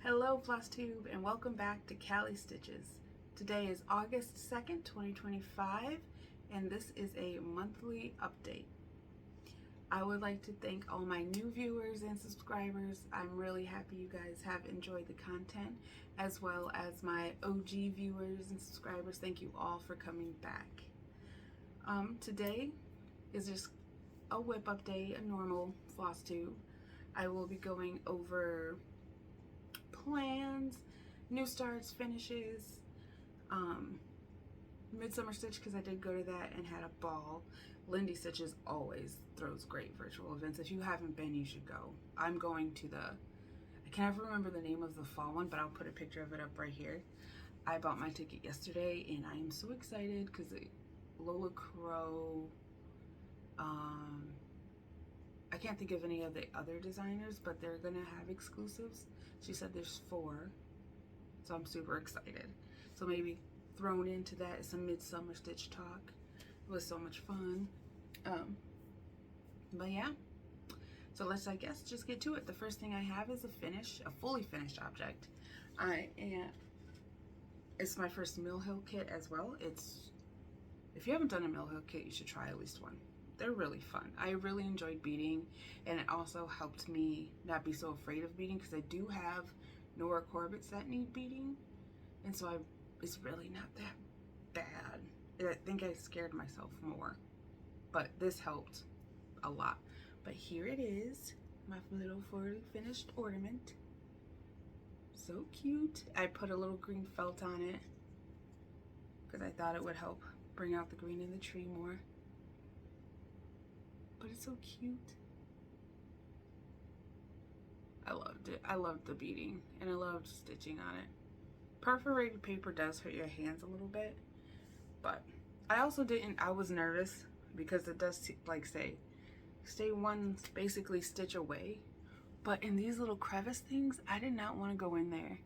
Hello Flosstube and welcome back to Cali Stitches. Today is August 2nd, 2025 and this is a monthly update. I would like to thank all my new viewers and subscribers. I'm really happy you guys have enjoyed the content, as well as my OG viewers and subscribers. Thank you all for coming back. Today is just a whip update, a normal Flosstube. I will be going over plans, new starts, finishes, midsummer stitch, because I did go to that and had a ball. Lindy Stitches always throws great virtual events. If you haven't been, you should go. I'm going to I can't remember the name of the fall one, but I'll put a picture of it up right here. I bought my ticket yesterday and I am so excited because Lola Crow, I can't think of any of the other designers, but they're gonna have exclusives. She said there's 4, so I'm super excited. So maybe thrown into that is some midsummer stitch talk. It was so much fun. But yeah, so let's, I guess, just get to it. The first thing I have is a fully finished object. It's my first Mill Hill kit as well. If you haven't done a Mill Hill kit, you should try at least one. They're really fun. I really enjoyed beading, and it also helped me not be so afraid of beading, because I do have Nora Corbetts that need beading, and so it's really not that bad. I think I scared myself more, but this helped a lot. But here it is, my little fully finished ornament. So cute. I put a little green felt on it because I thought it would help bring out the green in the tree more. But it's so cute. I loved it. I loved the beading and I loved stitching on it. Perforated paper does hurt your hands a little bit, but I also didn't, I was nervous because it does like say, stay one basically stitch away. But in these little crevice things, I did not want to go in there.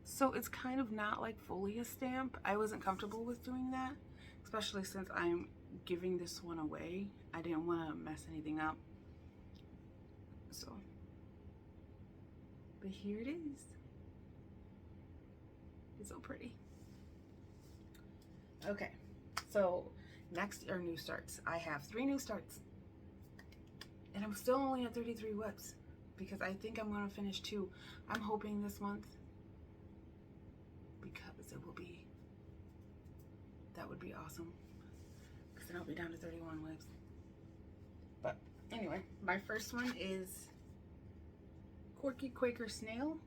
So it's kind of not like fully a stamp. I wasn't comfortable with doing that, especially since I'm giving this one away. I didn't want to mess anything up. So, but here it is. It's so pretty. Okay, so next are new starts. I have 3 new starts. And I'm still only at 33 whips because I think I'm going to finish 2. I'm hoping this month, because it will be, that would be awesome, because then I'll be down to 31 whips. But anyway, my first one is Quirky Quaker Snail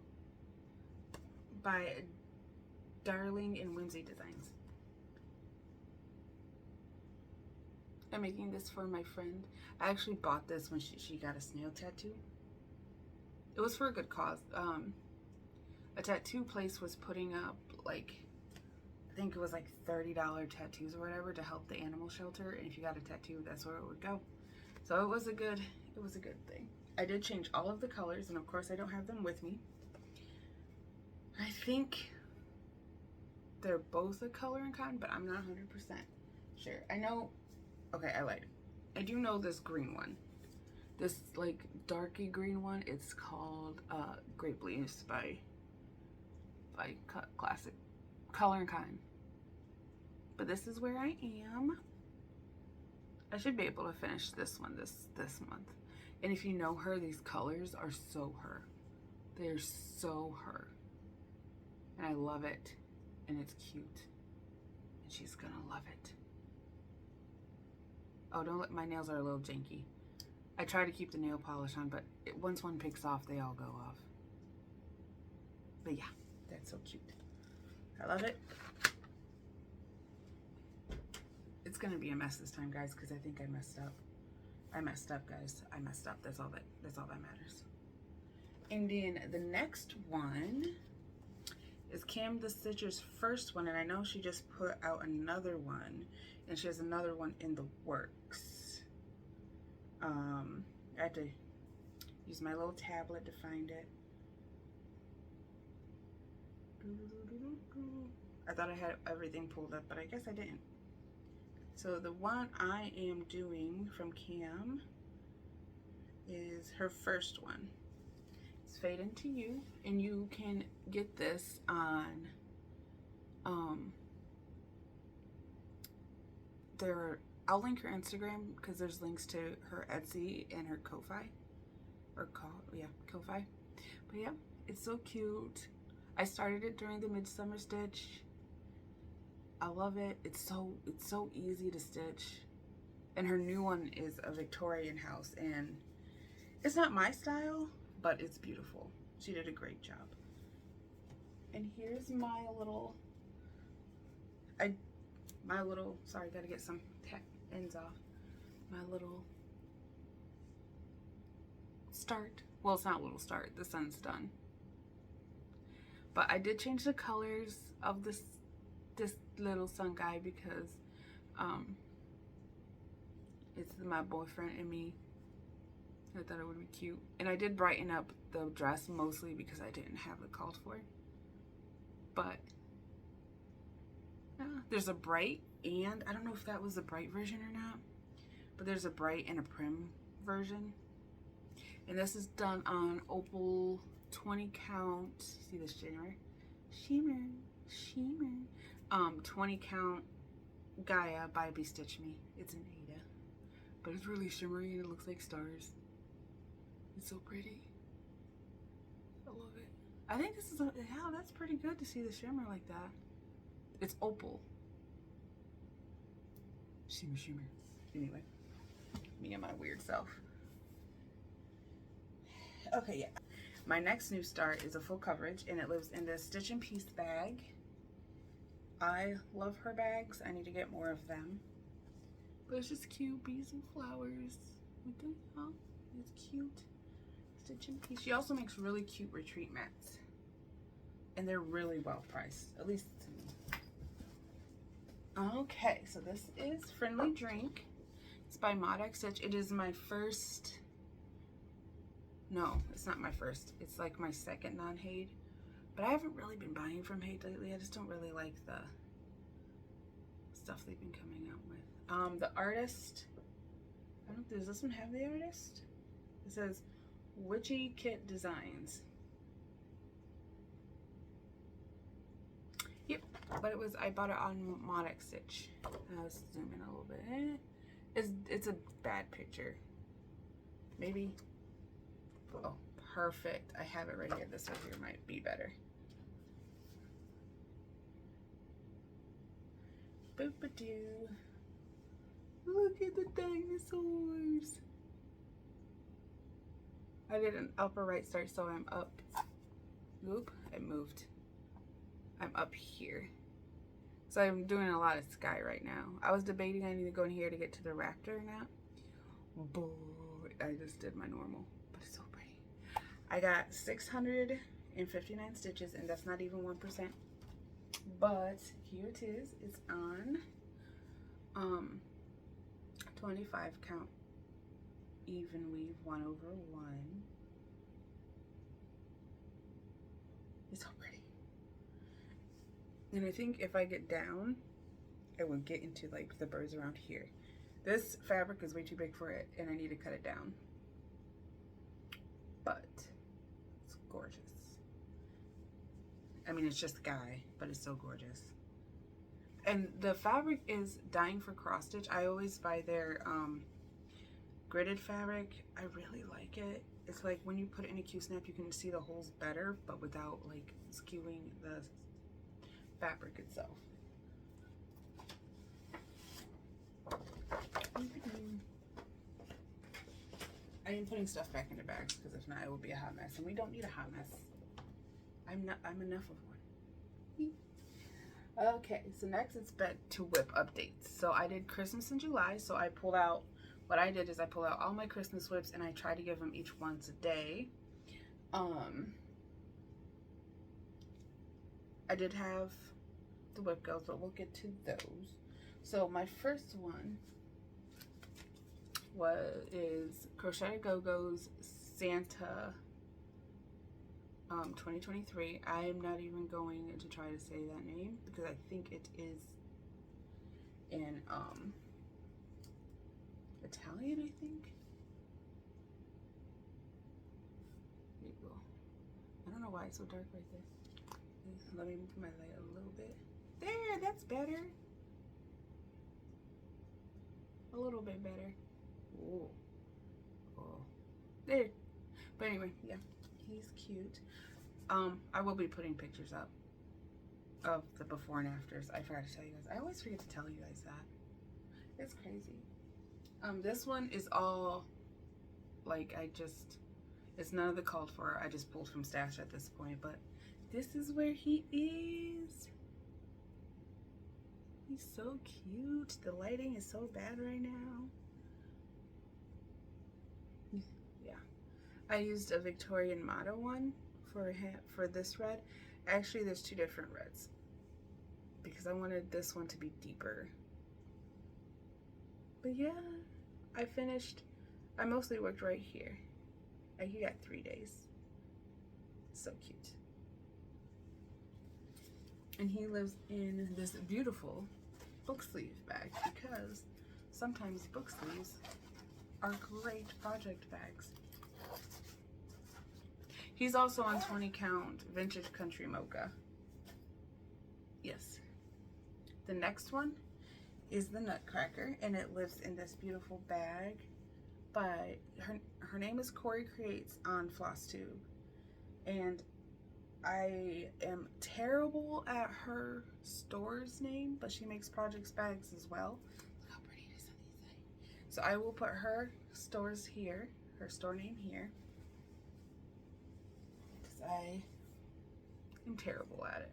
by Darling and Whimsy Designs. I'm making this for my friend. I actually bought this when she got a snail tattoo. It was for a good cause. A tattoo place was putting up, like, I think it was like $30 tattoos or whatever to help the animal shelter, and if you got a tattoo, that's where it would go. So it was a good thing. I did change all of the colors, and of course I don't have them with me. I think they're both a color and cotton, but I'm not 100% sure. I know, okay, I lied. I do know this green one. This like darky green one, it's called Grape Leaves by Classic Color and Cotton. But this is where I am. I should be able to finish this one this month. And if you know her, these colors are so her. They're so her. And I love it. And it's cute. And she's gonna love it. Oh, don't let, my nails are a little janky. I try to keep the nail polish on, but once one picks off, they all go off. But yeah, that's so cute. I love it. It's gonna be a mess this time, guys, because I think I messed up. I messed up, guys. I messed up. That's all that matters. And then the next one is Cam the Stitcher's first one, and I know she just put out another one, and she has another one in the works. I had to use my little tablet to find it. I thought I had everything pulled up, but I guess I didn't. So the one I am doing from Cam is her first one. It's Fade Into You, and you can get this on I'll link her Instagram because there's links to her Etsy and her Ko-Fi, or Ko-Fi. But yeah, it's so cute. I started it during the Midsummer Stitch. I love it. It's so easy to stitch. And her new one is a Victorian house, and it's not my style, but it's beautiful. She did a great job. And here's my little, sorry, gotta get some ends off. My little start. Well, it's not a little start. The sun's done. But I did change the colors of this little sun guy because it's my boyfriend and me. I thought it would be cute. And I did brighten up the dress mostly because I didn't have it called for. But there's a bright, and I don't know if that was a bright version or not, but there's a bright and a prim version. And this is done on opal 20 count. See the shimmer? Shimmer. 20 count Gaia by Stitch Me. It's an Ada. But it's really shimmery and it looks like stars. It's so pretty. I love it. I think this is, yeah, that's pretty good to see the shimmer like that. It's opal. Shimmer. Anyway, me and my weird self. Okay, yeah. My next new start is a full coverage, and it lives in this Stitch and Piece bag. I love her bags. I need to get more of them. But it's just cute, bees and flowers. Oh, it's cute. Stitch and Piece. She also makes really cute retreat mats. And they're really well priced, at least to me. Okay, so this is Friendly Drink. It's by Mod Stitch. It is my first, no, it's not my first. It's like my second non-Hade. But I haven't really been buying from Hade lately. I just don't really like the stuff they've been coming out with. The artist, I don't, does this one have the artist? It says Witchy Kit Designs. Yep, but it was, I bought it on Mod Stitch. I'll zoom in a little bit. It's a bad picture. Maybe, oh, perfect. I have it right here. This right here might be better. Boop-a-doo. Look at the dinosaurs. I did an upper right start, so I'm up. Oop, I moved. I'm up here. So I'm doing a lot of sky right now. I was debating I need to go in here to get to the raptor or not. Boy, I just did my normal, but it's so pretty. I got 659 stitches, and that's not even 1%. But here it is. It's on 25 count even weave 1/1. It's so pretty. And I think if I get down, it would get into like the birds around here. This fabric is way too big for it, and I need to cut it down. But it's gorgeous. I mean, it's just Guy, but it's so gorgeous. And the fabric is dying for cross stitch. I always buy their gridded fabric. I really like it. It's like when you put it in a Q-snap, you can see the holes better, but without like skewing the fabric itself. I am putting stuff back into bags because if not, it will be a hot mess, and we don't need a hot mess. I'm enough of one. Okay, so next it's back to whip updates. So I did Christmas in July, so I pulled out, what I did is I pulled out all my Christmas whips and I tried to give them each once a day. I did have the whip girls, but we'll get to those. So my first one is Crochet Go-Go's Santa 2023. I am not even going to try to say that name because I think it is in Italian, I think. There you go. why it's so dark right there. Let me move my light a little bit. There, that's better. A little bit better. Ooh. Oh. There. But anyway, yeah, he's cute. I will be putting pictures up of the before and afters. I forgot to tell you guys. I always forget to tell you guys that. It's crazy. This one is all like it's none of the called for. I just pulled from stash at this point, but this is where he is. He's so cute. The lighting is so bad right now. Yeah. I used a Victorian Motto one for this red. Actually, there's two different reds because I wanted this one to be deeper. But yeah, I finished. I mostly worked right here. He got 3 days. So cute. And he lives in this beautiful book sleeve bag because sometimes book sleeves are great project bags. He's also on 20 count vintage country mocha. Yes. The next one is the Nutcracker, and it lives in this beautiful bag by her name is Corey Creates on Flosstube, and I am terrible at her store's name, but she makes projects bags as well. Look how pretty it is on these sides. So I will put her stores here, her store name here, because I am terrible at it.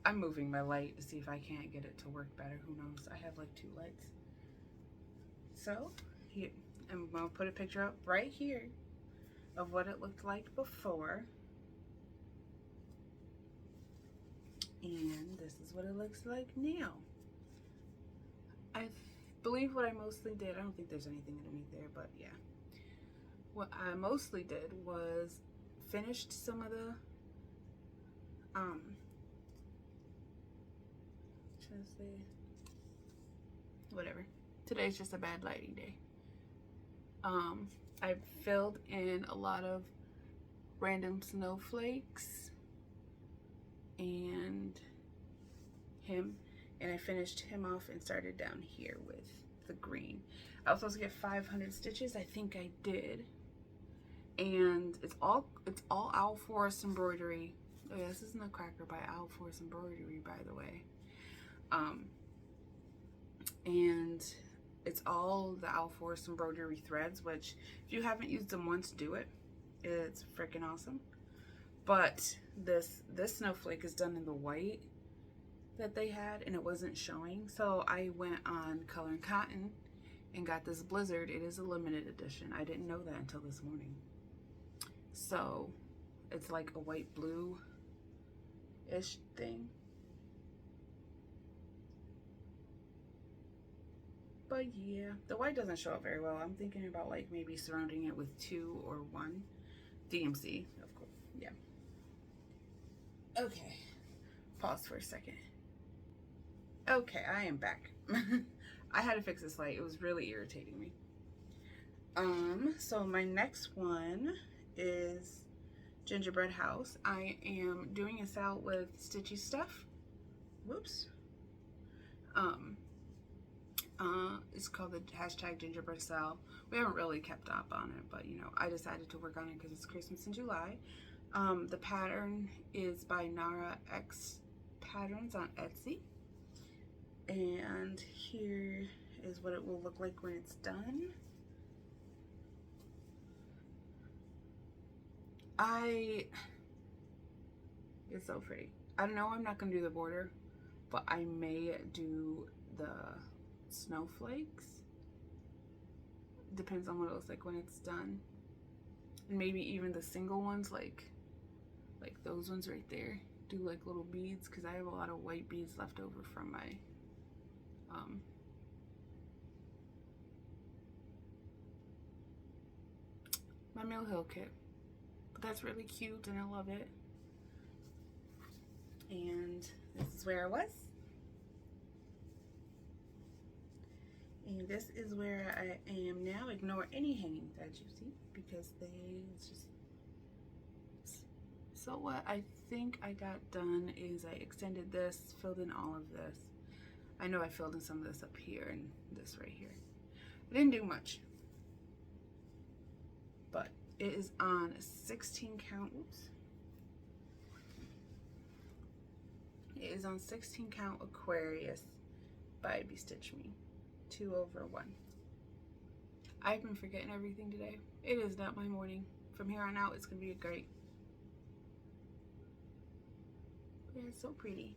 I'm moving my light to see if I can't get it to work better. Who knows? I have like 2 lights. So here, I'm gonna put a picture up right here of what it looked like before. And this is what it looks like now. I believe what I mostly did, I don't think there's anything underneath there, but yeah. What I mostly did was finished some of the, whatever. Today's just a bad lighting day. I filled in a lot of random snowflakes and him, and I finished him off and started down here with the green. I was supposed to get 500 stitches. I think I did. And it's all Owl Forest Embroidery. Oh yeah, this is Nutcracker by Owl Forest Embroidery, by the way. And it's all the Owl Forest Embroidery threads, which if you haven't used them once, do it. It's freaking awesome. But this snowflake is done in the white that they had, and it wasn't showing. So I went on Color and Cotton and got this Blizzard. It is a limited edition. I didn't know that until this morning. So it's like a white blue-ish thing. But yeah, the white doesn't show up very well. I'm thinking about like maybe surrounding it with 2 or 1 DMC, of course. Yeah. Okay. Pause for a second. Okay, I am back. I had to fix this light. It was really irritating me. So my next one is Gingerbread House. I am doing this out with Stitchy stuff. Whoops. It's called the hashtag gingerbread sale. We haven't really kept up on it, but you know, I decided to work on it because it's Christmas in July. The pattern is by Nara X Patterns on Etsy. And here is what it will look like when it's done. It's so pretty. I know I'm not gonna do the border, but I may do the snowflakes. Depends on what it looks like when it's done. And maybe even the single ones, like those ones right there, do like little beads, because I have a lot of white beads left over from my my Mill Hill kit. But that's really cute and I love it. And this is where I was. And this is where I am now. Ignore any hanging threads you see because it's just So what I think I got done is I extended this, filled in all of this. I know I filled in some of this up here and this right here. I didn't do much, but it is on 16 count. Oops. It is on 16 count Aquarius by Stitch Me, 2/1. I've been forgetting everything today. It is not my morning. From here on out, it's gonna be great. Yeah, it's so pretty.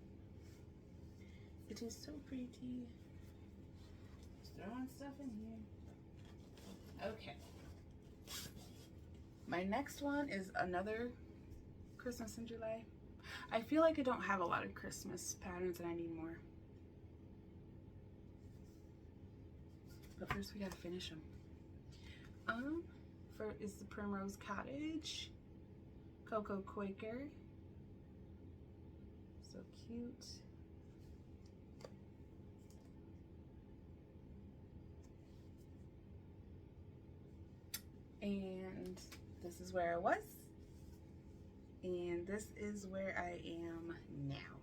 It is so pretty. Just throwing stuff in here. Okay. My next one is another Christmas in July. I feel like I don't have a lot of Christmas patterns and I need more. But first we gotta finish them. Is the Primrose Cottage, Cocoa Quaker. So cute. And this is where I was. And this is where I am now.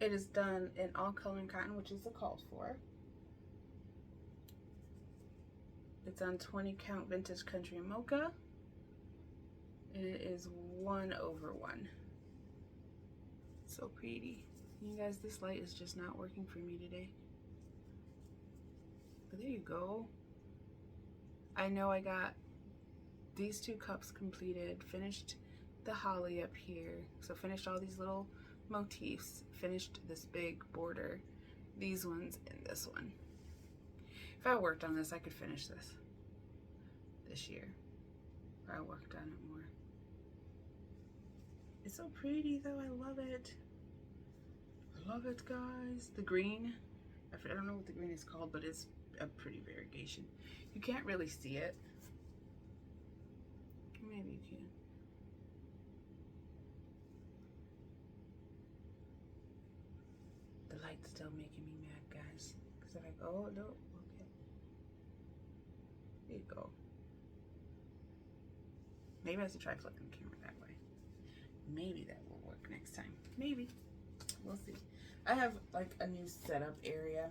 It is done in all color and cotton, which is the called for. It's on 20 count vintage country mocha. And it is 1/1. So pretty. You guys, this light is just not working for me today. But there you go. I know I got these 2 cups completed, finished the holly up here. So finished all these little motifs, finished this big border, these ones, and this one. If I worked on this, I could finish this year. Or I worked on it more. It's so pretty though, I love it. I love it, guys. The green, I don't know what the green is called, but it's a pretty variegation. You can't really see it. Maybe you can. The light's still making me mad, guys. Because I'm like, oh, no, okay. There you go. Maybe I should try flipping the camera that way. Maybe that will work next time. Maybe. We'll see. I have like a new setup area.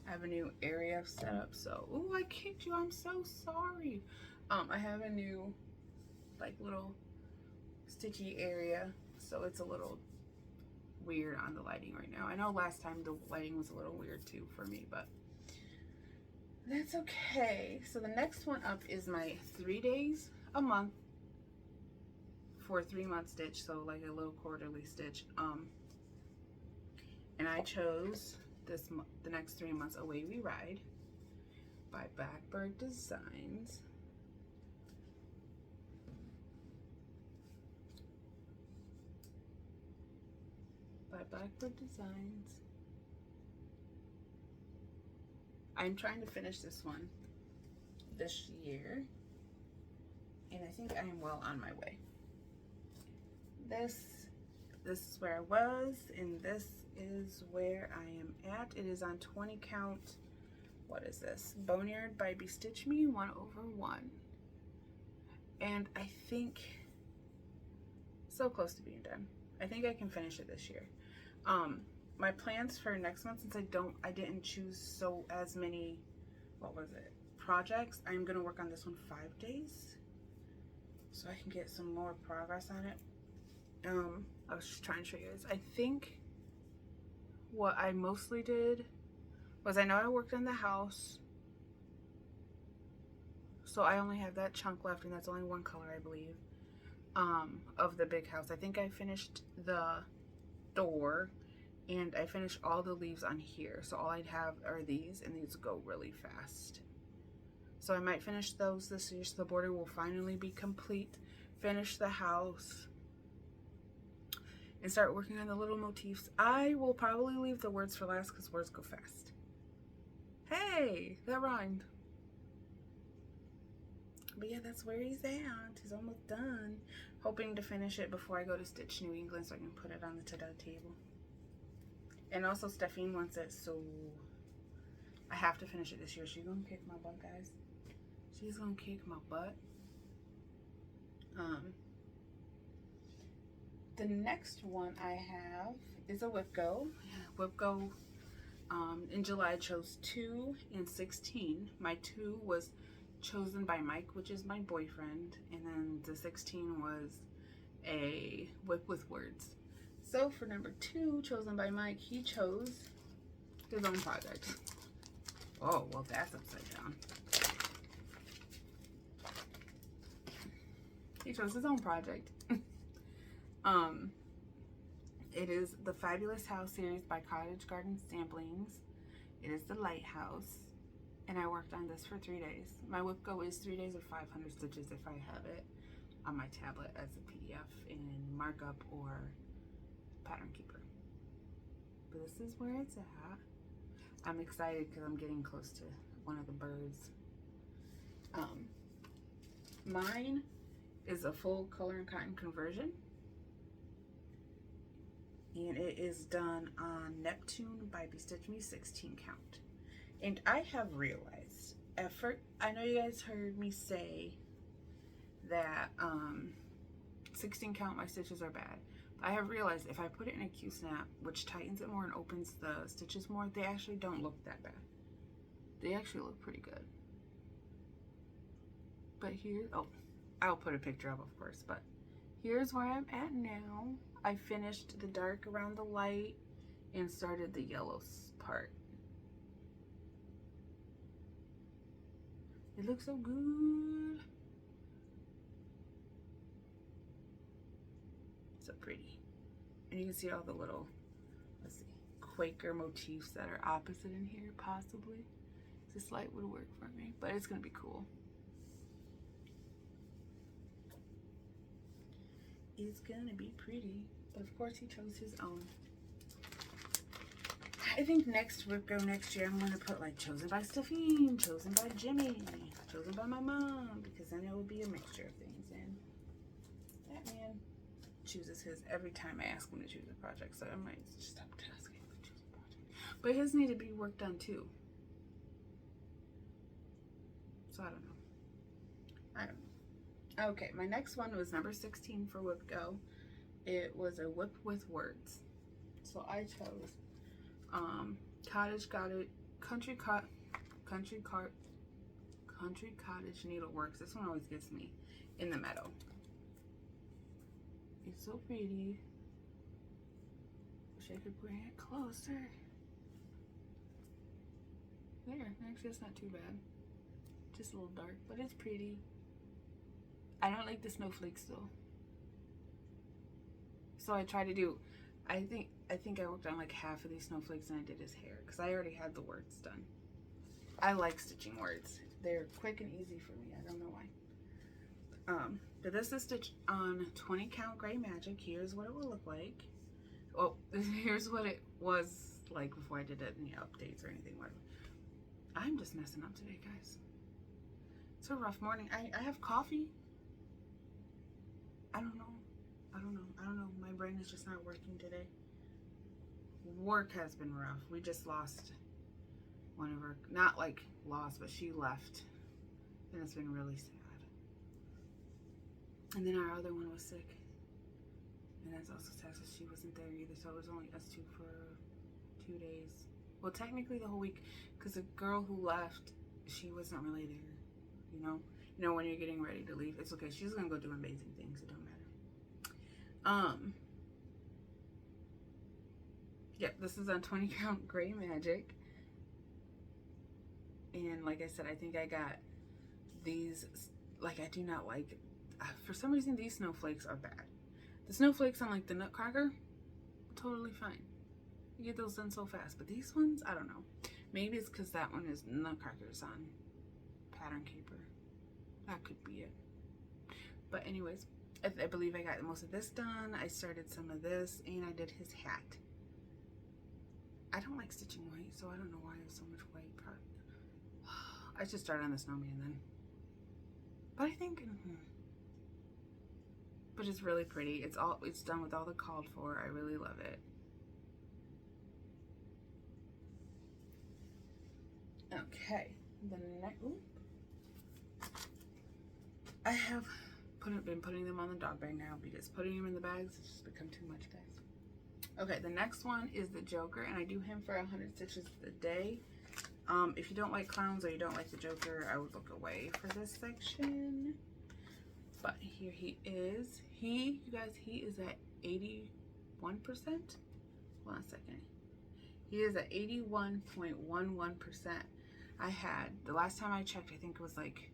I have a new area set up, so ooh, I kicked you. I'm so sorry. I have a new like little stitchy area, so it's a little weird on the lighting right now. I know last time the lighting was a little weird too for me, but that's okay. So the next one up is my 3 days a month for 3-month stitch, so like a little quarterly stitch. And I chose this the next 3 months, Away We Ride by Blackbird Designs. By Blackbird Designs. I'm trying to finish this one this year, and I think I am well on my way. This is where I was, and this is where I am at. It is on 20 count. What is this? Boneyard by Stitch Me, 1/1. And I think so close to being done. I think I can finish it this year. My plans for next month, since I didn't choose as many, what was it, projects, I'm gonna work on this one 5 days so I can get some more progress on it. I was just trying to show you guys. I think what I mostly did was, I know I worked on the house, so I only have that chunk left, and that's only one color, I believe, of the big house. I think I finished the door, and I finished all the leaves on here, so all I'd have are these, and these go really fast. So I might finish those this year, so the border will finally be complete. Finish the house and start working on the little motifs. I will probably leave the words for last because words go fast. Hey, that rhymed. But yeah, that's where he's at. He's almost done. Hoping to finish it before I go to Stitch New England so I can put it on the to-do table. And also Stephanie wants it, so I have to finish it this year. She's gonna kick my butt, guys. She's gonna kick my butt. Um, the next one I have is a Whipco. Whipco, in July I chose 2 and 16. My 2 was chosen by Mike, which is my boyfriend, and then the 16 was a whip with words. So for number 2, chosen by Mike, he chose his own project. Oh, well, that's upside down. He chose his own project. It is the Fabulous House series by Cottage Garden Samplings. It is the Lighthouse, and I worked on this for 3 days. My Whipco is 3 days of 500 stitches if I have it on my tablet as a PDF in markup or pattern keeper. But this is where it's at. I'm excited because I'm getting close to one of the birds. Mine is a full color and cotton conversion, and it is done on Neptune by Stitch Me 16 count. And I have realized, at first, I know you guys heard me say that 16 count my stitches are bad. I have realized if I put it in a Q-snap, which tightens it more and opens the stitches more, they actually don't look that bad. They actually look pretty good. But here, oh, I'll put a picture up, of course, but here's where I'm at now. I finished the dark around the light and started the yellow part. It looks so good. So pretty. And you can see all the little, let's see, Quaker motifs that are opposite in here, possibly. This light would work for me, but it's gonna be cool. It's gonna be pretty, but of course he chose his own. I think next Whipco next year I'm gonna put like chosen by Stephine, chosen by Jimmy, chosen by my mom, because then it will be a mixture of things. And that man chooses his every time I ask him to choose a project, so I might just stop asking him to choose a project. But his need to be work done too. So I don't know. Okay, my next one was number 16 for Whipco. It was a whip with words. So I chose Country Cottage Needleworks. This one always gets me. In the Meadow. It's so pretty. Wish I could bring it closer. There, actually it's not too bad. Just a little dark, but it's pretty. I don't like the snowflakes though. So I try to do, I think I worked on like half of these snowflakes and I did his hair because I already had the words done. I like stitching words. They're quick and easy for me. I don't know why. But this is stitched on 20 count gray magic. Here's what it will look like. Well, here's what it was like before I did any updates or anything. I'm just messing up today, guys. It's a rough morning. I have coffee. I don't know. My brain is just not working today. Work has been rough. We just lost one of our, not like lost, but she left. And it's been really sad. And then our other one was sick. And that's also sad, so she wasn't there either. So it was only us two for 2 days. Well, technically the whole week, because the girl who left, she wasn't really there. You know, when you're getting ready to leave, it's okay. She's gonna go do amazing things. It don't matter. Yep, this is on 20 count gray magic. And like I said, I think I got these, like, I do not like, for some reason these snowflakes are bad. The snowflakes on like the Nutcracker, totally fine. You get those done so fast, but these ones, I don't know. Maybe it's because that one is Nutcrackers on pattern keeper. That could be it. But anyways, I believe I got most of this done. I started some of this, and I did his hat. I don't like stitching white, so I don't know why there's so much white part. I should start on the snowman then. But I think, but it's really pretty. It's done with all the called for. I really love it. Okay, the next, I have been putting them on the dog bag now because putting them in the bags has just become too much, guys. Okay, the next one is the Joker, and I do him for 100 stitches a day. If you don't like clowns or you don't like the Joker, I would look away for this section. But here he is. You guys, he is at 81%. Hold on a second. He is at 81.11%. I had, the last time I checked, I think it was like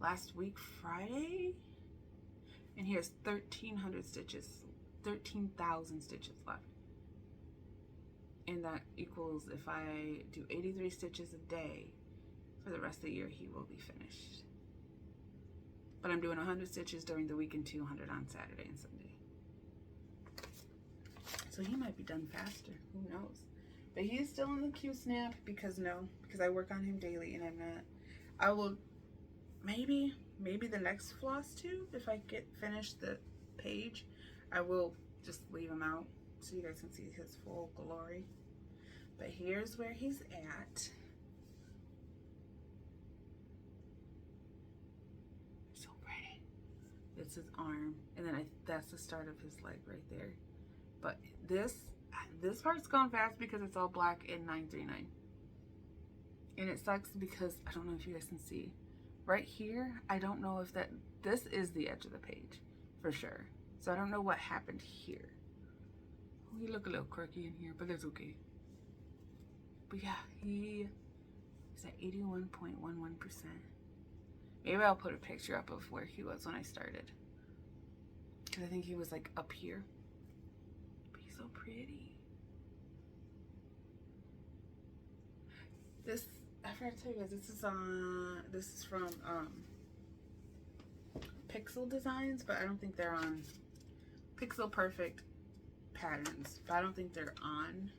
last week, Friday. And he has 1,300 stitches, 13,000 stitches left. And that equals, if I do 83 stitches a day for the rest of the year, he will be finished. But I'm doing 100 stitches during the week and 200 on Saturday and Sunday. So he might be done faster, who knows? But he is still in the Q snap because I work on him daily and I'm not. I will, maybe the next Flosstube, if I get finished the page, I will just leave him out so you guys can see his full glory. But here's where he's at. So pretty. It's his arm, and then that's the start of his leg right there. But this part's gone fast because it's all black in 939. And it sucks because I don't know if you guys can see. Right here, I don't know if this is the edge of the page for sure. So I don't know what happened here. We look a little quirky in here, but that's okay. But yeah, he's at 81.11%. Maybe I'll put a picture up of where he was when I started. Because I think he was like up here. But he's so pretty. This, I forgot to tell you guys, this is from Pixel Designs, but I don't think they're on Pixel Perfect Patterns, but I don't think they're on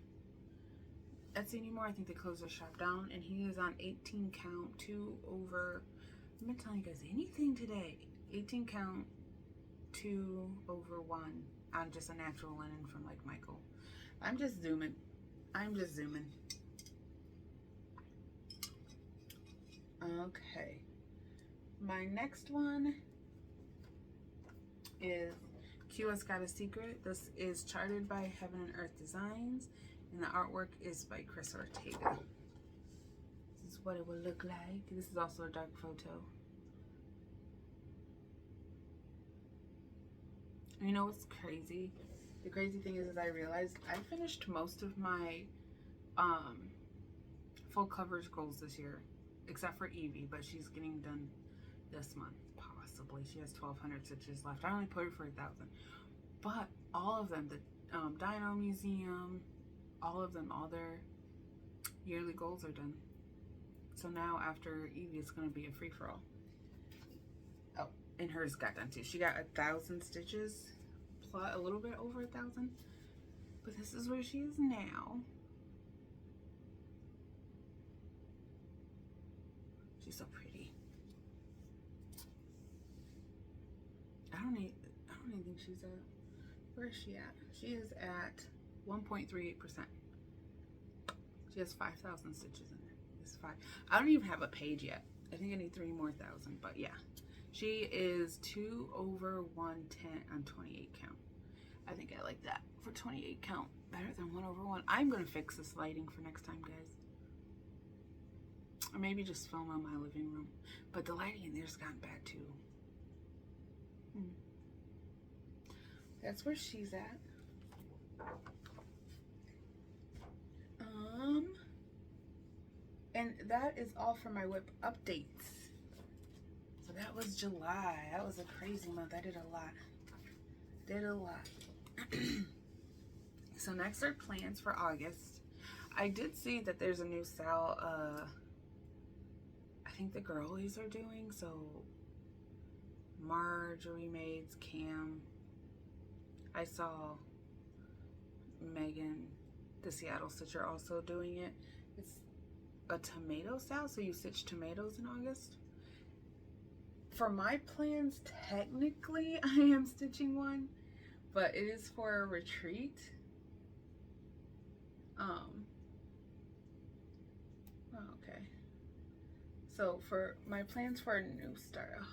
Etsy anymore. I think they closed their shop down, and he is on 18 count 2 over, I'm not telling you guys anything today, 18 count 2 over 1 on just a natural linen from like Michael. I'm just zooming. Okay, my next one is QS Got a Secret. This is charted by Heaven and Earth Designs, and the artwork is by Chris Ortega. This is what it will look like. This is also a dark photo. And you know what's crazy? The crazy thing is I realized I finished most of my full coverage goals this year, except for Evie, but she's getting done this month, possibly. She has 1,200 stitches left. I only put her for 1,000. But all of them, the Dino Museum, all of them, all their yearly goals are done. So now after Evie, it's going to be a free-for-all. Oh, and hers got done too. She got 1,000 stitches, plus a little bit over 1,000. But this is where she is now. She's so pretty. I don't even think she's at, where is she at? She is at 1.38%. She has 5,000 stitches in there. It's 5. I don't even have a page yet. I think I need 3 more thousand, but yeah. She is 2 over 110 on 28 count. I think I like that for 28 count better than 1 over 1. I'm gonna fix this lighting for next time, guys. Or maybe just film in my living room. But the lighting in there's gotten bad too. That's where she's at. And that is all for my whip updates. So that was July. That was a crazy month. I did a lot. So next are plans for August. I did see that there's a new sale. I think the girlies are doing. So Marjorie Maids, Cam. I saw Megan, the Seattle Stitcher, also doing it. It's a tomato sale, so you stitch tomatoes in August. For my plans, technically, I am stitching one, but it is for a retreat. Okay. So for my plans for a new start,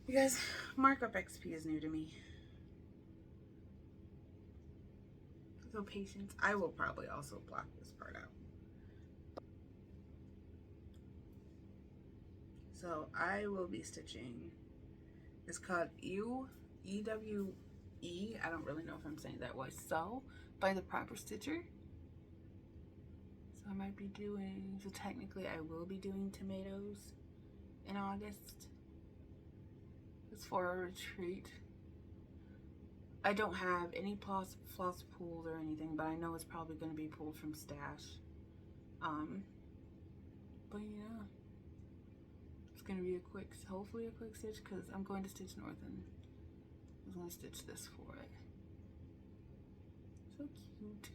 You guys, markup XP is new to me. So patience. I will probably also block this part out. So I will be stitching. It's called EWE. I don't really know if I'm saying that way. So by the Proper Stitcher. So I might be doing, so technically I will be doing tomatoes in August. It's for a retreat. I don't have any floss pulled or anything, but I know it's probably going to be pulled from stash. But yeah, it's going to be hopefully a quick stitch, because I'm going to stitch north and I was going to stitch this for it. So cute.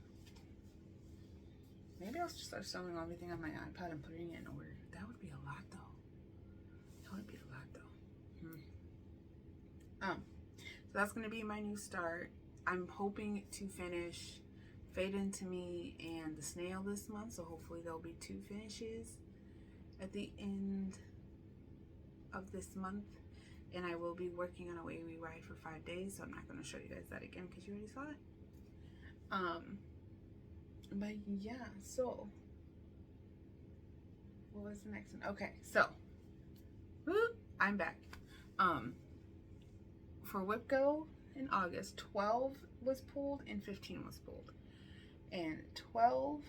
Maybe I'll just start sewing everything on my iPad and putting it in order. That would be a lot though. That would be a lot though. So that's going to be my new start. I'm hoping to finish Fade Into Me and the Snail this month, so hopefully there'll be 2 finishes at the end of this month. And I will be working on Away We Ride for 5 days, so I'm not going to show you guys that again because you already saw it. But yeah, so what was the next one? Okay, so I'm back. For Whip Go in August, 12 was pulled and 15 was pulled. And 12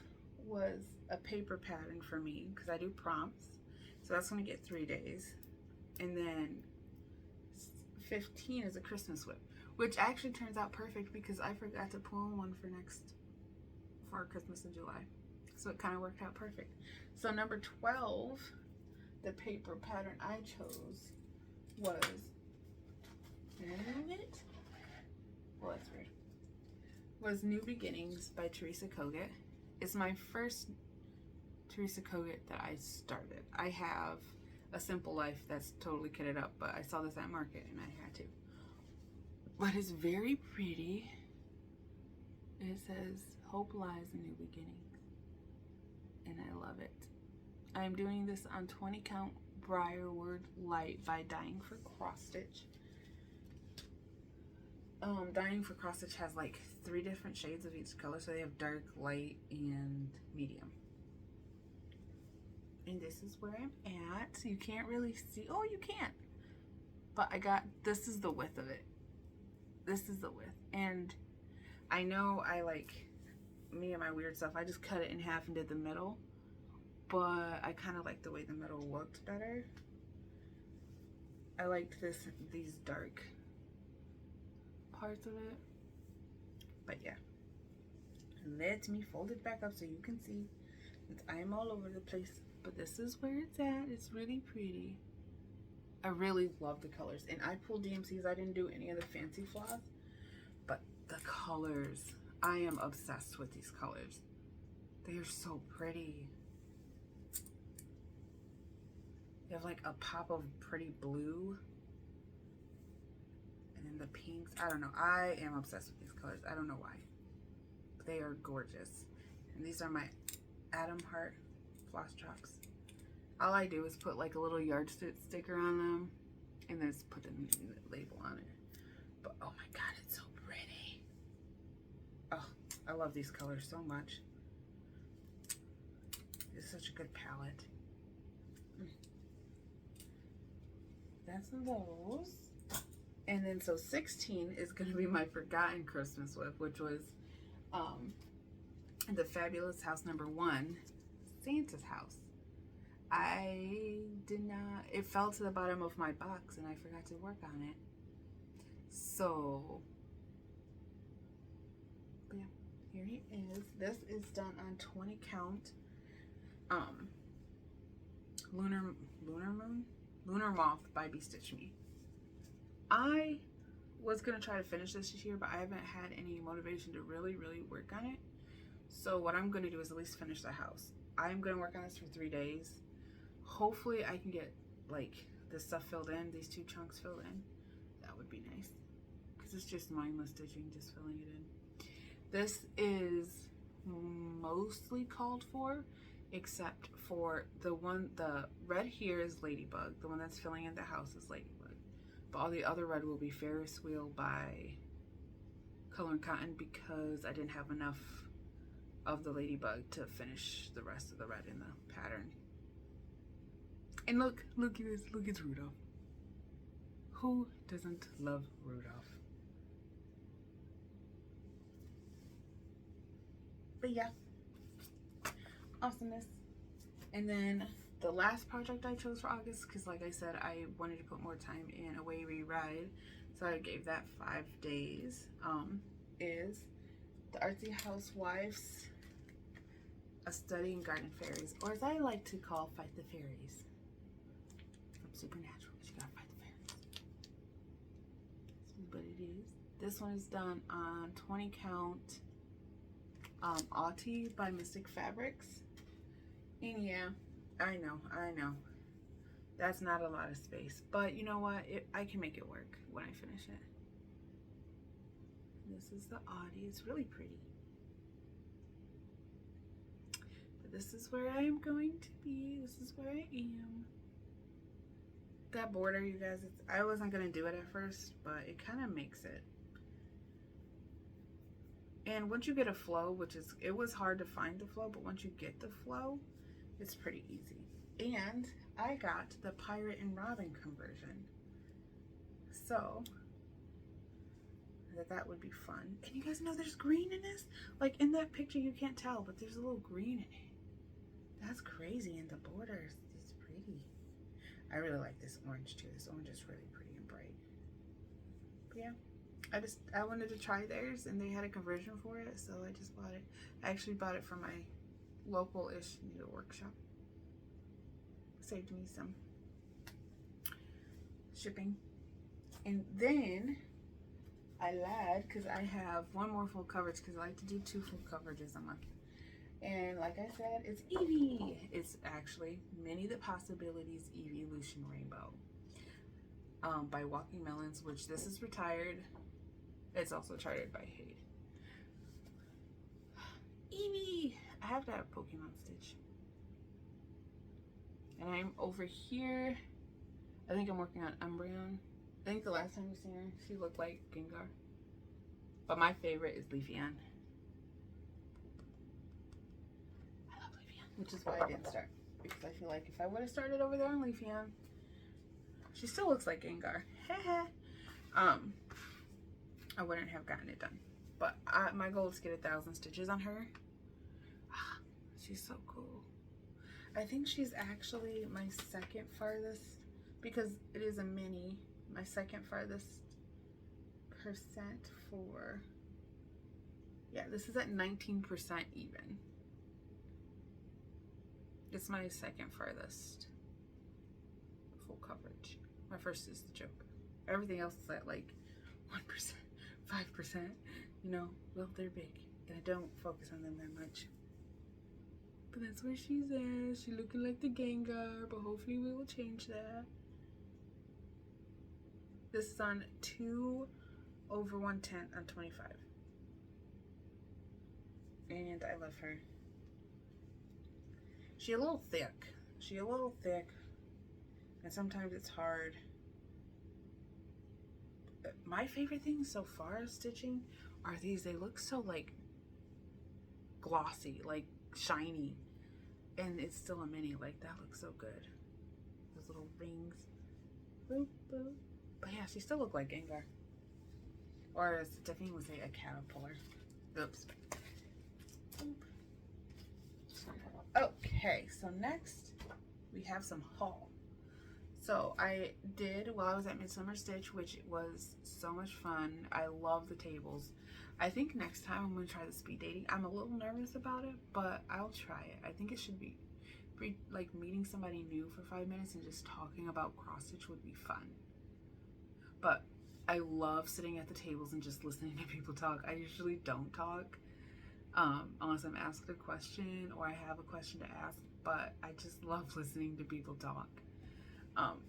was a paper pattern for me because I do prompts. So that's going to get 3 days. And then 15 is a Christmas whip, which actually turns out perfect because I forgot to pull one for Christmas in July. So it kind of worked out perfect. So number 12, the paper pattern I chose was, well, that's weird, was New Beginnings by Teresa Kogut. It's my first Teresa Kogut that I started. I have a Simple Life that's totally kitted up, but I saw this at market and I had to. But it's very pretty. It says, "Hope lies in new beginnings," and I love it. I'm doing this on 20 count Briarwood Light by Dying for Cross Stitch. Dying for Cross Stitch has like 3 different shades of each color, so they have dark, light, and medium. And this is where I'm at. You can't really see. Oh, you can't. But this is the width of it. This is the width. And I know me and my weird stuff, I just cut it in half and did the middle. But I kind of like the way the middle looked better. I liked these dark parts of it. But yeah. Let me fold it back up so you can see. I'm all over the place. But this is where it's at. It's really pretty. I really love the colors. And I pulled DMCs. I didn't do any of the fancy floss. But the colors. I am obsessed with these colors. They are so pretty. They have like a pop of pretty blue. And then the pinks. I don't know. I am obsessed with these colors. I don't know why. But they are gorgeous. And these are my Atom Heart floss chalks. All I do is put like a little yardstick sticker on them and then just put the label on it. But oh my god, it's so pretty. Oh, I love these colors so much. It's such a good palette. That's those. And then so 16 is going to be my Forgotten Christmas whip, which was the Fabulous House #1, Santa's house. I did not, it fell to the bottom of my box and I forgot to work on it. So, but yeah, here he is. This is done on 20 count Lunar Moth by Be Stitch Me. I was gonna try to finish this year, but I haven't had any motivation to really work on it. So what I'm gonna do is at least finish the house. I'm gonna work on this for 3 days. Hopefully I can get like this stuff filled in, these 2 chunks filled in. That would be nice, because it's just mindless stitching, just filling it in. This is mostly called for, except for the red here is Ladybug. The one that's filling in the house is Ladybug. But all the other red will be Ferris Wheel by Color and Cotton because I didn't have enough of the ladybug to finish the rest of the red in the pattern. And look at this, look, it's Rudolph. Who doesn't love Rudolph? But yeah, awesomeness. And then the last project I chose for August, because like I said, I wanted to put more time in Away We Ride, so I gave that 5 days, is the Artsy Housewives, A Study in Garden Fairies, or as I like to call, Fight the Fairies. From Supernatural, but you gotta fight the fairies. But it is. This one is done on 20 count Autie by Mystic Fabrics. And yeah, I know. That's not a lot of space, but you know what? I can make it work when I finish it. This is the Autie. It's really pretty. But this is where I am going to be. This is where I am. That border, you guys, I wasn't going to do it at first, but it kind of makes it. And once you get a flow, it was hard to find the flow, but once you get the flow, it's pretty easy. And I got the Pirate and Robin conversion. So, that would be fun. And you guys know there's green in this? Like in that picture you can't tell, but there's a little green in it. That's crazy, and the border is pretty. I really like this orange too. This orange is really pretty and bright. But yeah, I wanted to try theirs and they had a conversion for it, so I just bought it. I actually bought it from my local-ish needle workshop. Saved me some shipping. And then I lied because I have one more full coverage because I like to do 2 full coverages a month. And like I said, it's Eevee. It's actually Many the Possibilities Eeveelution Rainbow by Walking Melons, which this is retired. It's also chartered by Hade. Eevee! I have to have Pokemon Stitch. And I'm over here. I think I'm working on Umbreon. I think the last time we seen her, she looked like Gengar. But my favorite is Leafeon. I love Leafeon, which is why I didn't start. Because I feel like if I would have started over there on Leafeon, she still looks like Gengar. I wouldn't have gotten it done. But my goal is to get 1,000 stitches on her. She's so cool. I think she's actually my second farthest, because it is a mini, my second farthest percent for, yeah, this is at 19% even. It's my second farthest full coverage. My first is the Joker. Everything else is at like 1%, 5%, you know, well, they're big and I don't focus on them that much. But that's where she's at. She's looking like the Gengar, but hopefully we will change that. This is on 2 over 1/10 on 25. And I love her. She's a little thick. And sometimes it's hard. But my favorite thing so far stitching are these. They look so like glossy, like shiny, and it's still a mini. Like that looks so good. Those little rings. Boop, boop. But yeah, she still look like Gengar, or as Stephanie would say, a caterpillar. Oops. Okay, so next we have some haul. So I did while I was at Midsummer Stitch, which was so much fun. I love the tables. I think next time I'm going to try the speed dating. I'm a little nervous about it, but I'll try it. I think it should be like meeting somebody new for 5 minutes and just talking about cross stitch would be fun. But I love sitting at the tables and just listening to people talk. I usually don't talk unless I'm asked a question or I have a question to ask, but I just love listening to people talk.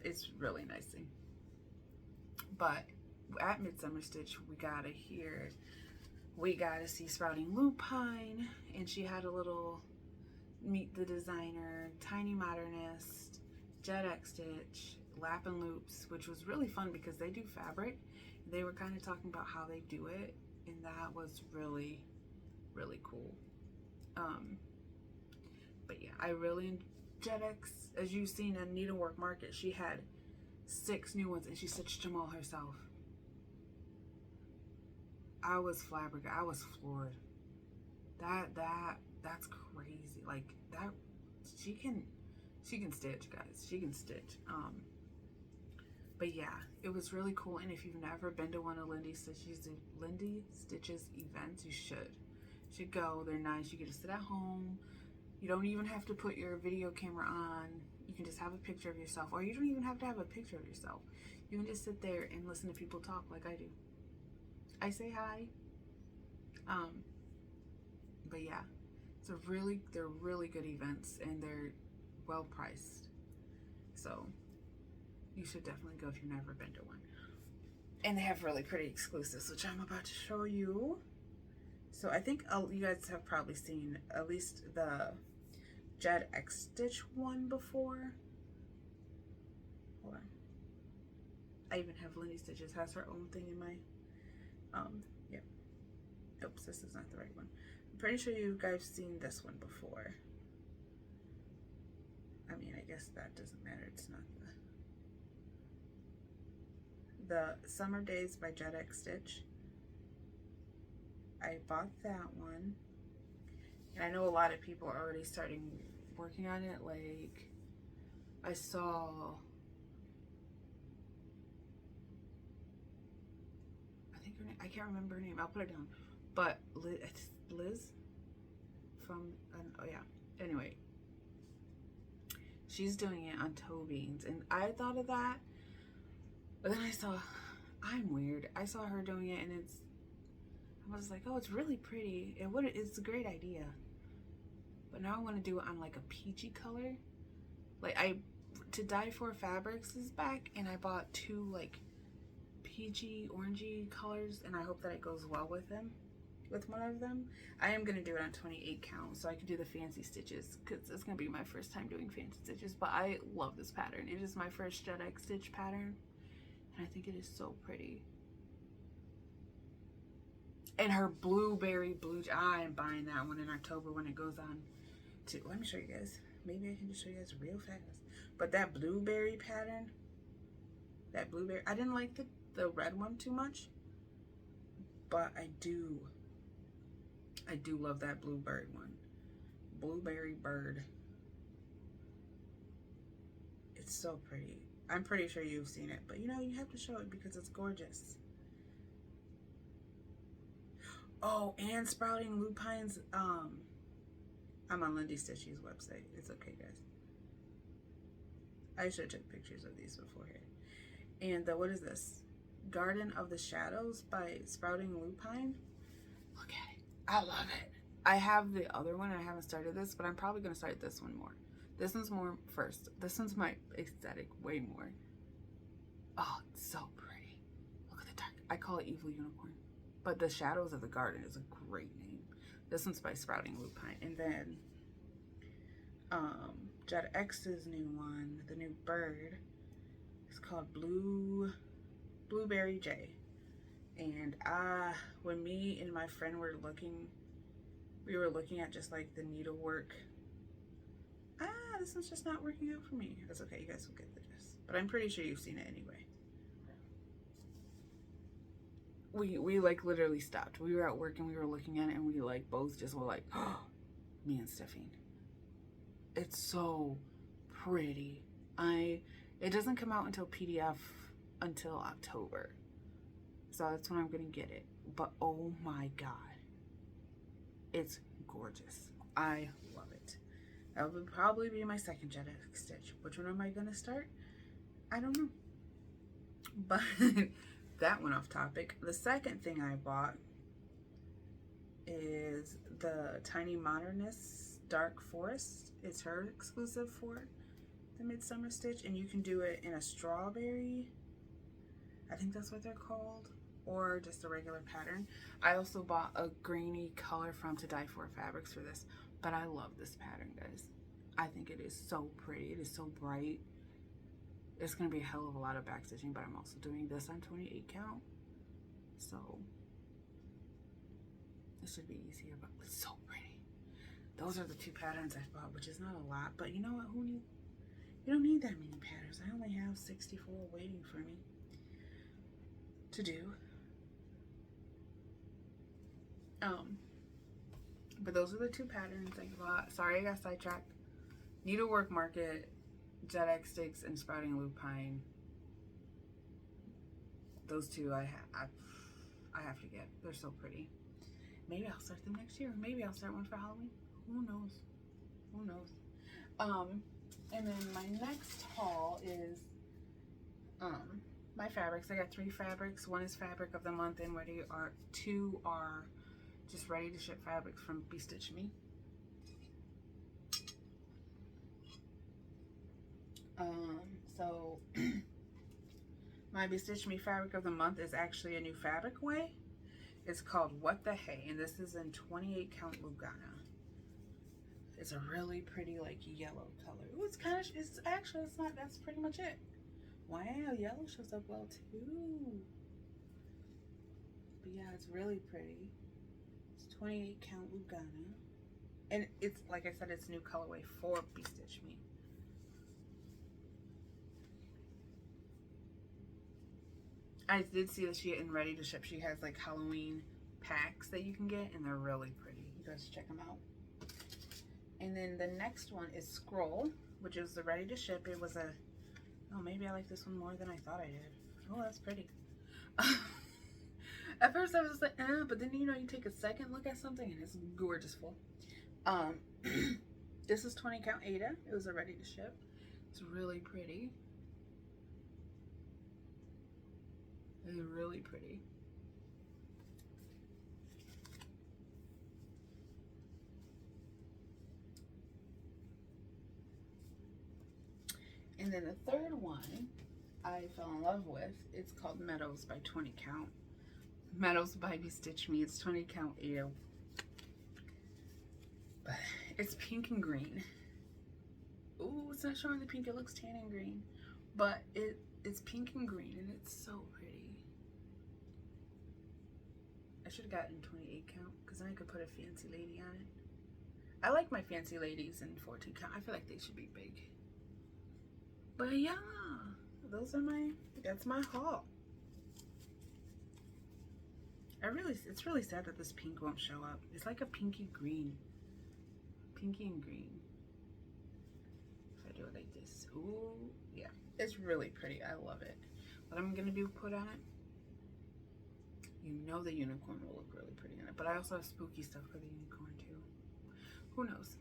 It's really nice. But at Midsummer Stitch, we got to see Sprouting Lupine, and she had a little Meet the Designer, Tiny Modernist, Jet X Stitch, lap and loops, which was really fun because they do fabric. They were kind of talking about how they do it, and that was really, really cool. But yeah, I really, JetX, as you've seen in Needlework Market, she had 6 new ones and she stitched them all herself. I was flabbergasted. I was floored. That's crazy. Like that, she can stitch, guys. She can stitch. But yeah, it was really cool. And if you've never been to one of Lindy Stitch's events, you should go. They're nice. You get to sit at home. You don't even have to put your video camera on. You can just have a picture of yourself, or you don't even have to have a picture of yourself. You can just sit there and listen to people talk like I do. I say hi. But yeah, they're really good events, and they're well priced. So you should definitely go if you've never been to one. And they have really pretty exclusives, which I'm about to show you. So I think you guys have probably seen at least the JetX Stitch one before. Hold on. I even have Lindy Stitches has her own thing in my, yeah. Oops, this is not the right one. I'm pretty sure you guys seen this one before. I mean, I guess that doesn't matter. It's not the Summer Days by JetX Stitch. I bought that one, and I know a lot of people are already starting working on it. Like I saw, I think her name, I can't remember her name. I'll put it down. But Liz from, oh yeah. Anyway, she's doing it on toe beans, and I thought of that, but then I saw, I'm weird. I saw her doing it, and I was like, oh, it's really pretty. It's a great idea. But now I want to do it on like a peachy color. Like To Dye For Fabrics is back, and I bought 2 like peachy, orangey colors, and I hope that it goes well with them. With one of them. I am going to do it on 28 count so I can do the fancy stitches, because it's going to be my first time doing fancy stitches. But I love this pattern. It is my first JetX Stitch pattern, and I think it is so pretty. And her blueberry blue, I am buying that one in October when it goes on to, let me show you guys. Maybe I can just show you guys real fast. But that blueberry pattern, that blueberry, I didn't like the red one too much, but I do love that bluebird one. Blueberry bird. It's so pretty. I'm pretty sure you've seen it, but you know, you have to show it because it's gorgeous. Oh, and Sprouting Lupines. I'm on Lindy Stitchy's website. It's okay, guys. I should have took pictures of these beforehand. And what is this? Garden of the Shadows by Sprouting Lupine. Look at it. I love it. I have the other one and I haven't started this, but I'm probably going to start this one more. This one's more first. This one's my aesthetic way more. Oh, it's so pretty. Look at the dark. I call it Evil Unicorn. But the Shadows of the Garden is a great name. This one's by Sprouting Lupine. And then JetX's new one, the new bird, is called Blueberry J. And when me and my friend were looking, we were looking at just like the needlework. This one's just not working out for me. That's okay, you guys will get the gist. But I'm pretty sure you've seen it anyway. We like literally stopped. We were at work and we were looking at it and we like both just were like, oh, me and Stephanie. It's so pretty. It doesn't come out until PDF until October. So that's when I'm gonna get it. But oh my God. It's gorgeous. I love it. That would probably be my second JetX stitch. Which one am I gonna start? I don't know. But that went off topic. The second thing I bought is the Tiny Modernist Dark Forest. It's her exclusive for the Midsummer Stitch, and you can do it in a strawberry. I think that's what they're called, or just a regular pattern. I also bought a greeny color from To Dye For Fabrics for this, but I love this pattern, guys. I think it is so pretty. It is so bright. It's going to be a hell of a lot of back stitching, but I'm also doing this on 28 count. So it should be easier, but it's so pretty. Those are the 2 patterns I bought, which is not a lot, but you know what? You don't need that many patterns. I only have 64 waiting for me to do. But those are the 2 patterns I bought. Sorry, I got sidetracked. Needlework Market, Jet Egg Sticks, and Sprouting Lupine. Those 2 I have to get. They're so pretty. Maybe I'll start them next year. Maybe I'll start one for Halloween. Who knows? Who knows? And then my next haul is my fabrics. I got 3 fabrics. 1 is fabric of the month, and 2 are just ready to ship fabrics from Be Stitch Me. So my Be Stitch Me fabric of the month is actually a new fabric way. It's called What the Hay, and this is in 28 count Lugana. It's a really pretty like yellow color. Ooh, it's not, that's pretty much it. Wow, yellow shows up well too. But yeah, it's really pretty. It's 28 count Lugana. And it's, like I said, it's new colorway for Be Stitch Me. I did see that she getting ready to ship. She has like Halloween packs that you can get, and they're really pretty. You guys check them out. And then the next one is Scroll, which is the ready to ship. It was oh, maybe I like this one more than I thought I did. Oh, that's pretty. At first I was just like, but then, you know, you take a second look at something and it's gorgeous full. This is 20 count Ada. It was a ready to ship. It's really pretty. It's really pretty. And then the third one I fell in love with, it's called Meadows by 20 count. Meadows by Be Stitch Me. It's 20 count Ada. But it's pink and green. Ooh, it's not showing the pink. It looks tan and green. But it's pink and green, and it's so pretty. I should have gotten 28 count, because then I could put a fancy lady on it. I like my fancy ladies in 14 count. I feel like they should be big. But yeah, that's my haul. It's really sad that this pink won't show up. It's like a pinky green. Pinky and green. If I do it like this. Ooh, yeah. It's really pretty. I love it. What I'm going to do, put on it. You know the unicorn will look really pretty on it. But I also have spooky stuff for the unicorn too. Who knows?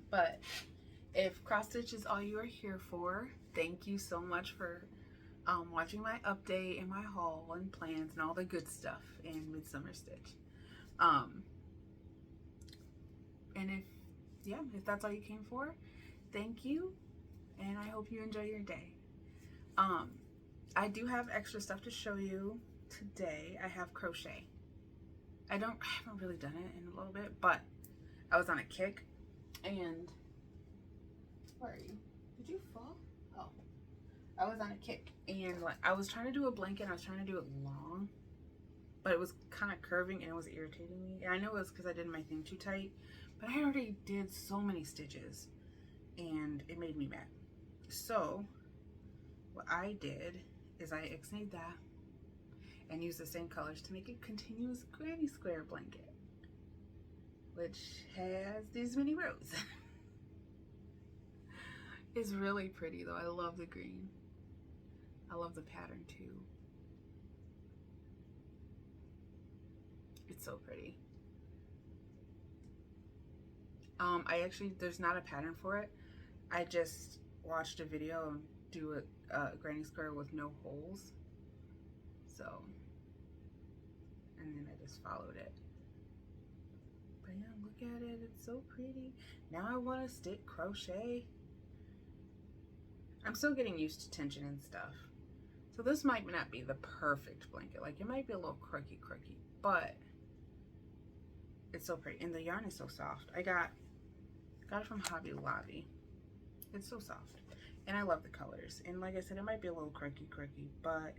But if cross stitch is all you are here for, thank you so much for watching my update and my haul and plans and all the good stuff in Midsummer Stitch. And if that's all you came for, thank you, and I hope you enjoy your day. I do have extra stuff to show you today. I have crochet. I haven't really done it in a little bit, but I was on a kick, and where are you? Did you fall? Oh, I was on a kick, and like I was trying to do a blanket, and I was trying to do it long, but it was kind of curving, and it was irritating me. And I know it was because I did my thing too tight, but I already did so many stitches, and it made me mad. So what I did is I ixnayed that and used the same colors to make a continuous granny square blanket, which has these mini rows. It's really pretty though. I love the green. I love the pattern too. It's so pretty. There's not a pattern for it. I just watched a video and do a granny square with no holes. So, and then I just followed it. But yeah, look at it. It's so pretty. Now I want to stick crochet. I'm still getting used to tension and stuff. So this might not be the perfect blanket. Like it might be a little croaky, but it's so pretty. And the yarn is so soft. I got it from Hobby Lobby. It's so soft. And I love the colors. And like I said, it might be a little quirky, but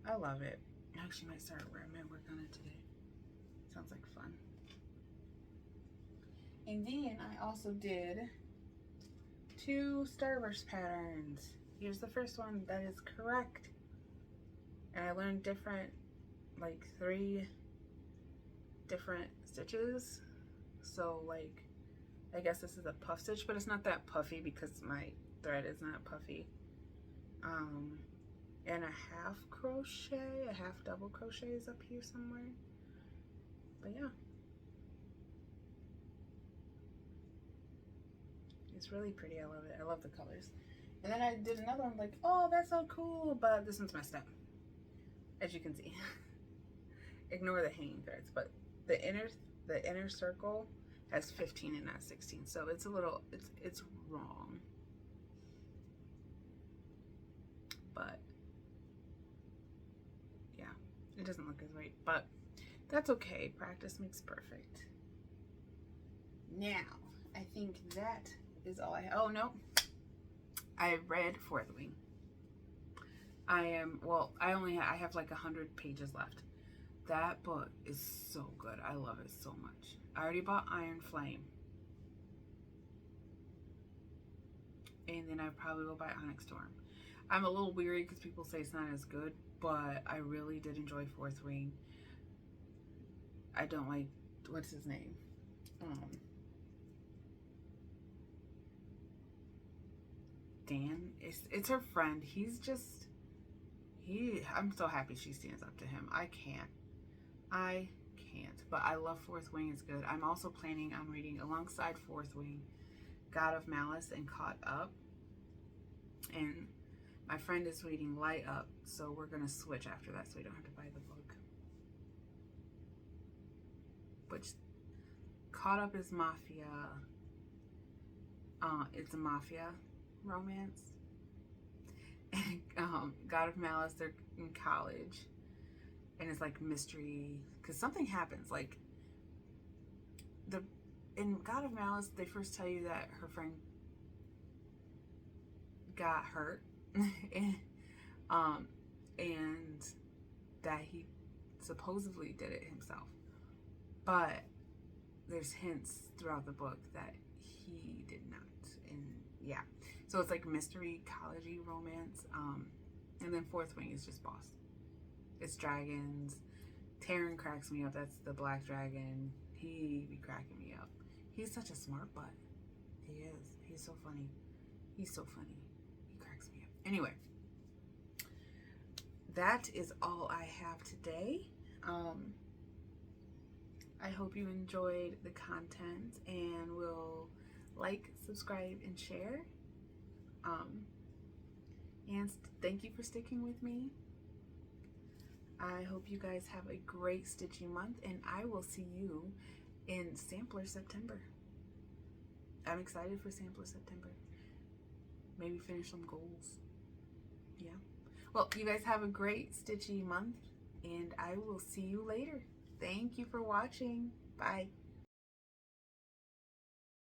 I love it. I actually might start where I might work on it today. Sounds like fun. And then I also did 2 Starburst patterns. Here's the first one that is correct. And I learned different, like 3 different stitches. So like, I guess this is a puff stitch, but it's not that puffy because my thread is not puffy. And a half crochet, a half double crochet is up here somewhere. But yeah. It's really pretty. I love it. I love the colors. And then I did another one like, oh, that's so cool, but this one's messed up. As you can see. Ignore the hanging threads, but the inner circle has 15 and not 16. So it's a little, it's wrong. But yeah, it doesn't look as right, but that's okay. Practice makes perfect. Now, I think that is all I have. Oh, no. I read Fourth Wing. I have like 100 pages left. That book is so good. I love it so much. I already bought Iron Flame. And then I probably will buy Onyx Storm. I'm a little weary because people say it's not as good, but I really did enjoy Fourth Wing. I don't like, what's his name? Dan. It's her friend. I'm so happy she stands up to him. I can't. But I love Fourth Wing. It's good. I'm also planning on reading alongside Fourth Wing, God of Malice and Caught Up. And my friend is reading Light Up, so we're going to switch after that so we don't have to buy the book. Which, Caught Up is mafia. It's a mafia romance. And God of Malice, they're in college. And it's like mystery, because something happens. Like, in God of Malice, they first tell you that her friend got hurt. and that he supposedly did it himself. But there's hints throughout the book that he did not. And yeah. So it's like mystery, college-y romance. And then Fourth Wing is just boss. It's dragons. Terran cracks me up. That's the black dragon. He be cracking me up. He's such a smart butt. He is. He's so funny. He's so funny. He cracks me up. Anyway, that is all I have today. I hope you enjoyed the content and will like, subscribe, and share. And thank you for sticking with me. I hope you guys have a great stitching month, and I will see you in Sampler September. I'm excited for Sampler September. Maybe finish some goals. Yeah. Well, you guys have a great stitchy month, and I will see you later. Thank you for watching. Bye.